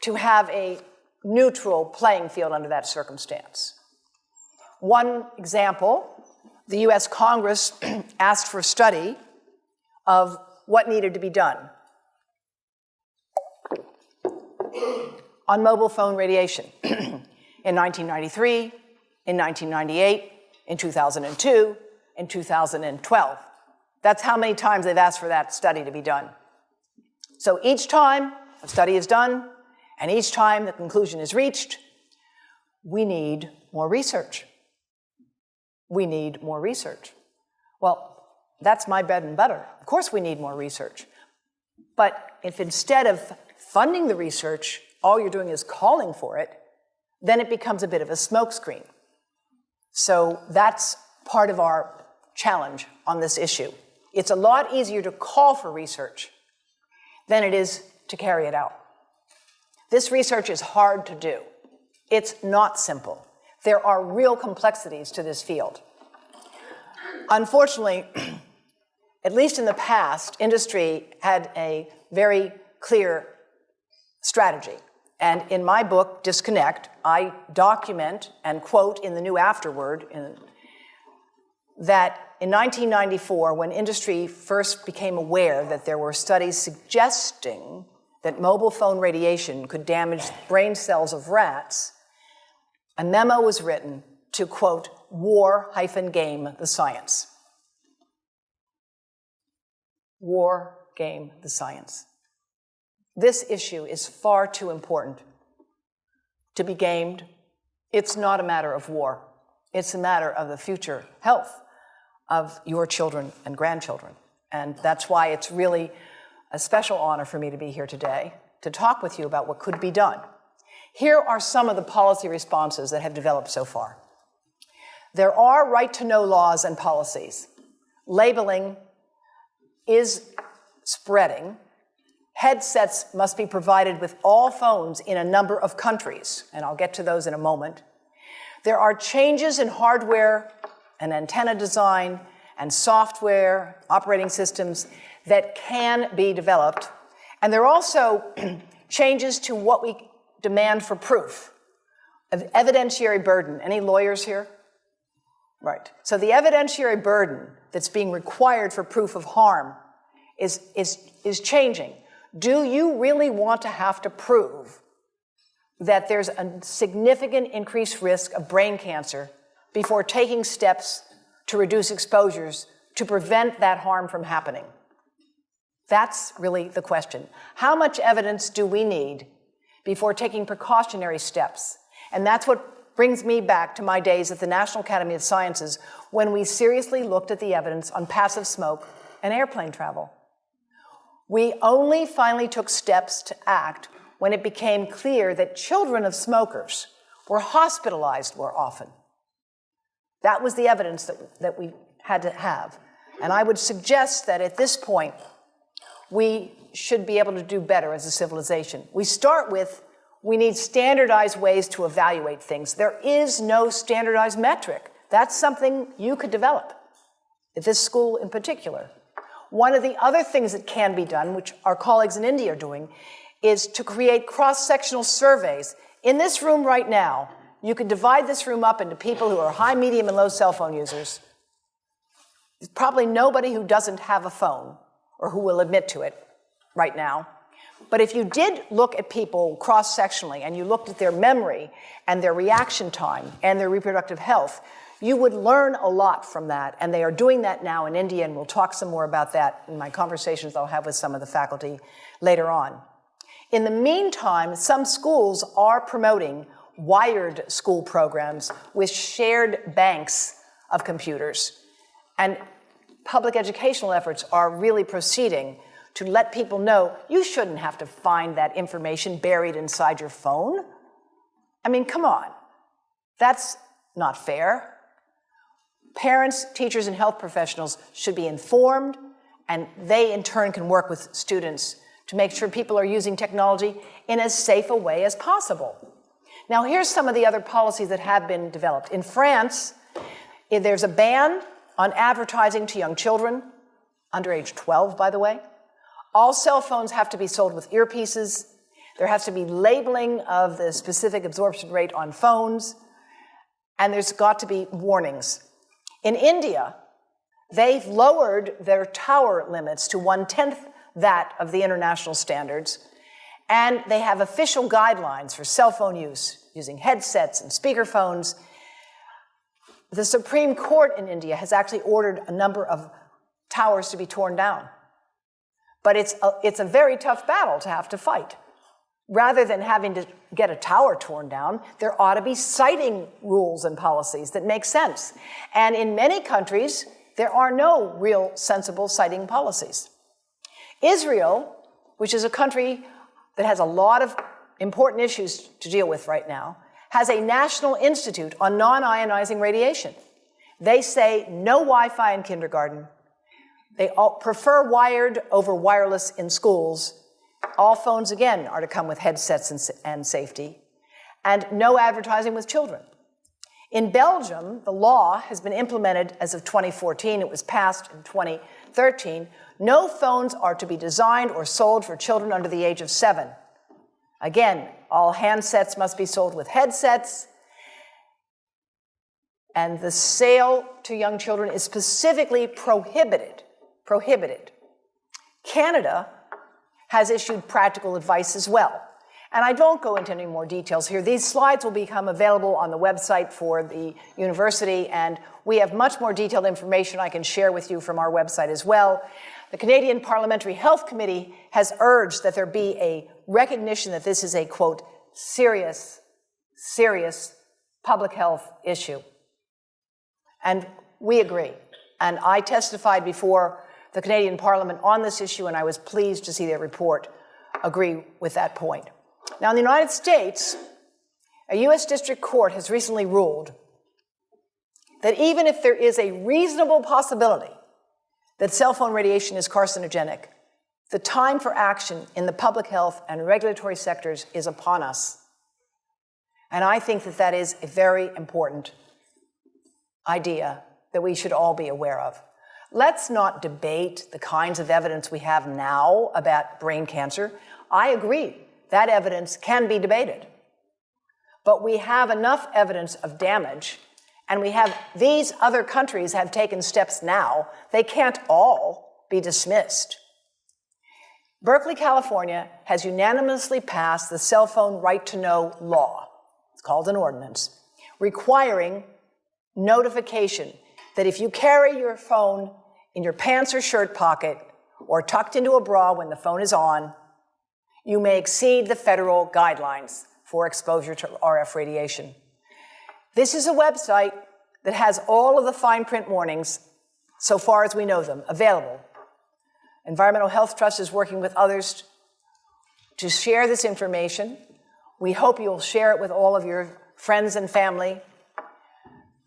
Speaker 2: to have a neutral playing field under that circumstance. One example, the US Congress asked for a study of what needed to be done on mobile phone radiation in 1993, in 1998, in 2002, in 2012. That's how many times they've asked for that study to be done. So each time a study is done, and each time the conclusion is reached, we need more research. We need more research. Well, that's my bread and butter. Of course we need more research. But if instead of funding the research, all you're doing is calling for it, then it becomes a bit of a smokescreen. So that's part of our challenge on this issue. It's a lot easier to call for research than it is to carry it out. This research is hard to do. It's not simple. There are real complexities to this field. Unfortunately, at least in the past, industry had a very clear strategy. And in my book, Disconnect, I document and quote in the new afterword that in 1994, when industry first became aware that there were studies suggesting that mobile phone radiation could damage brain cells of rats, a memo was written to, quote, war-game the science. War-game the science. This issue is far too important to be gamed. It's not a matter of war. It's a matter of the future health of your children and grandchildren. And that's why it's really a special honor for me to be here today to talk with you about what could be done. Here are some of the policy responses that have developed so far. There are right-to-know laws and policies. Labeling is spreading. Headsets must be provided with all phones in a number of countries, and I'll get to those in a moment. There are changes in hardware and antenna design and software, operating systems that can be developed. And there are also changes to what we demand for proof, of evidentiary burden. Any lawyers here? Right. So the evidentiary burden that's being required for proof of harm is changing. Do you really want to have to prove that there's a significant increased risk of brain cancer before taking steps to reduce exposures to prevent that harm from happening? That's really the question. How much evidence do we need before taking precautionary steps? And that's what brings me back to my days at the National Academy of Sciences when we seriously looked at the evidence on passive smoke and airplane travel. We only finally took steps to act when it became clear that children of smokers were hospitalized more often. That was the evidence that we had to have. And I would suggest that at this point, we should be able to do better as a civilization. We start with, we need standardized ways to evaluate things. There is no standardized metric. That's something you could develop, at this school in particular. One of the other things that can be done, which our colleagues in India are doing, is to create cross-sectional surveys. In this room right now, you could divide this room up into people who are high, medium, and low cell phone users. There's probably nobody who doesn't have a phone or who will admit to it right now. But if you did look at people cross-sectionally and you looked at their memory and their reaction time and their reproductive health, you would learn a lot from that. And they are doing that now in India, and we'll talk some more about that in my conversations I'll have with some of the faculty later on. In the meantime, some schools are promoting wired school programs with shared banks of computers. And public educational efforts are really proceeding to let people know you shouldn't have to find that information buried inside your phone. I mean, come on. That's not fair. Parents, teachers, and health professionals should be informed, and they in turn can work with students to make sure people are using technology in as safe a way as possible. Now, here's some of the other policies that have been developed. In France, there's a ban on advertising to young children, under age 12, by the way. All cell phones have to be sold with earpieces. There has to be labeling of the specific absorption rate on phones, and there's got to be warnings. In India, they've lowered their tower limits to 1/10 that of the international standards, and they have official guidelines for cell phone use, using headsets and speakerphones. The Supreme Court in India has actually ordered a number of towers to be torn down. But it's a very tough battle to have to fight. Rather than having to get a tower torn down, there ought to be siting rules and policies that make sense. And in many countries, there are no real sensible siting policies. Israel, which is a country that has a lot of important issues to deal with right now, has a National Institute on non-ionizing radiation. They say no Wi-Fi in kindergarten. They prefer wired over wireless in schools. All phones, again, are to come with headsets and safety. And no advertising with children. In Belgium, the law has been implemented as of 2014. It was passed in 2013. No phones are to be designed or sold for children under the age of 7. Again, all handsets must be sold with headsets. And the sale to young children is specifically prohibited. Canada has issued practical advice as well. And I don't go into any more details here. These slides will become available on the website for the university, and we have much more detailed information I can share with you from our website as well. The Canadian Parliamentary Health Committee has urged that there be a recognition that this is a, quote, serious public health issue. And we agree. And I testified before the Canadian Parliament on this issue, and I was pleased to see their report agree with that point. Now, in the United States, a U.S. District Court has recently ruled that even if there is a reasonable possibility that cell phone radiation is carcinogenic, the time for action in the public health and regulatory sectors is upon us. And I think that that is a very important idea that we should all be aware of. Let's not debate the kinds of evidence we have now about brain cancer. I agree, that evidence can be debated. But we have enough evidence of damage, and these other countries have taken steps now. They can't all be dismissed. Berkeley, California has unanimously passed the cell phone right to know law. It's called an ordinance, requiring notification that if you carry your phone in your pants or shirt pocket or tucked into a bra when the phone is on, you may exceed the federal guidelines for exposure to RF radiation. This is a website that has all of the fine print warnings, so far as we know them, available. Environmental Health Trust is working with others to share this information. We hope you'll share it with all of your friends and family.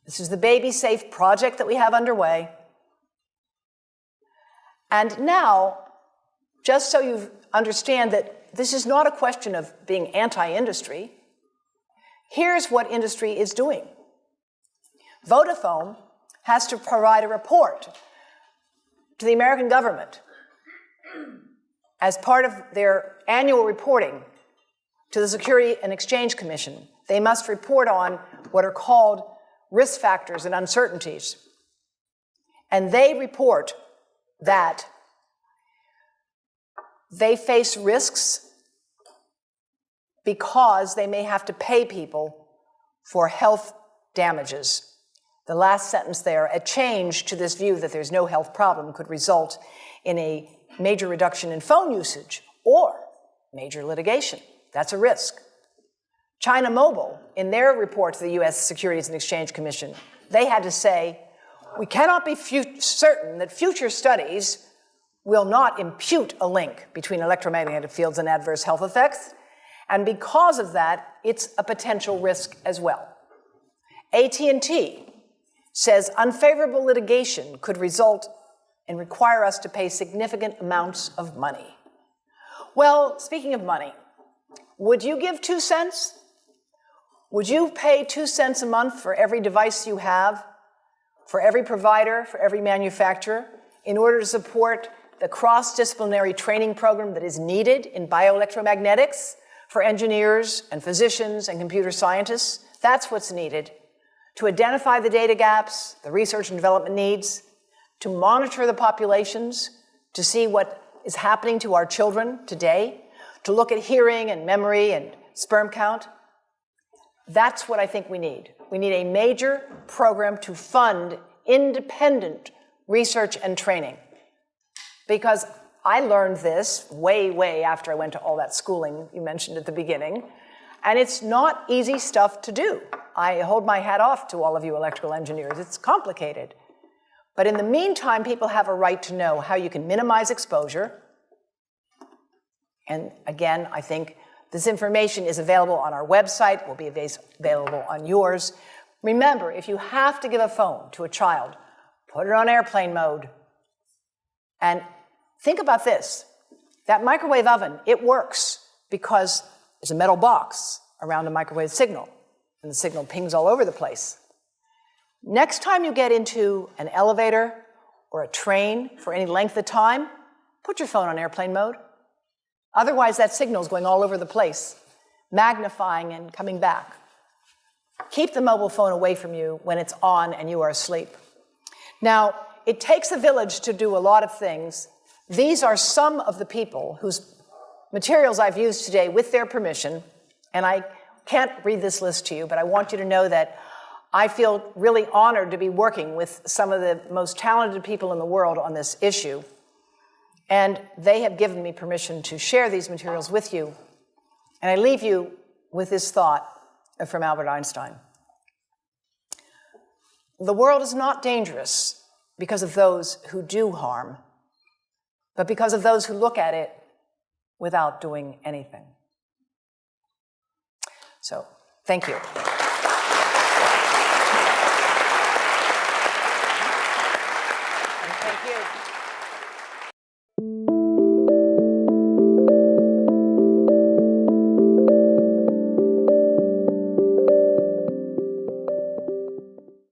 Speaker 2: This is the Baby Safe project that we have underway. And now, just so you understand that this is not a question of being anti-industry, here's what industry is doing. Vodafone has to provide a report to the American government as part of their annual reporting to the Securities and Exchange Commission. They must report on what are called risk factors and uncertainties. And they report that they face risks because they may have to pay people for health damages. The last sentence there, a change to this view that there's no health problem could result in a major reduction in phone usage or major litigation. That's a risk. China Mobile, in their report to the U.S. Securities and Exchange Commission, they had to say, we cannot be certain that future studies will not impute a link between electromagnetic fields and adverse health effects, and because of that, it's a potential risk as well. AT&T says unfavorable litigation could result and require us to pay significant amounts of money. Well, speaking of money, would you give 2 cents? Would you pay 2 cents a month for every device you have, for every provider, for every manufacturer, in order to support the cross-disciplinary training program that is needed in bioelectromagnetics for engineers and physicians and computer scientists? That's what's needed to identify the data gaps, the research and development needs, to monitor the populations, to see what is happening to our children today, to look at hearing and memory and sperm count. That's what I think we need. We need a major program to fund independent research and training. Because I learned this way after I went to all that schooling you mentioned at the beginning, and it's not easy stuff to do. I hold my hat off to all of you electrical engineers. It's complicated. But in the meantime, people have a right to know how you can minimize exposure. And again, I think This information is available on our website, will be available on yours. Remember, if you have to give a phone to a child, put it on airplane mode. And think about this. That microwave oven, it works because there's a metal box around a microwave signal, and the signal pings all over the place. Next time you get into an elevator or a train for any length of time, put your phone on airplane mode. Otherwise, that signal is going all over the place, magnifying and coming back. Keep the mobile phone away from you when it's on and you are asleep. Now, it takes a village to do a lot of things. These are some of the people whose materials I've used today with their permission, and I can't read this list to you, but I want you to know that I feel really honored to be working with some of the most talented people in the world on this issue. And they have given me permission to share these materials with you. And I leave you with this thought from Albert Einstein. The world is not dangerous because of those who do harm, but because of those who look at it without doing anything. So, thank you.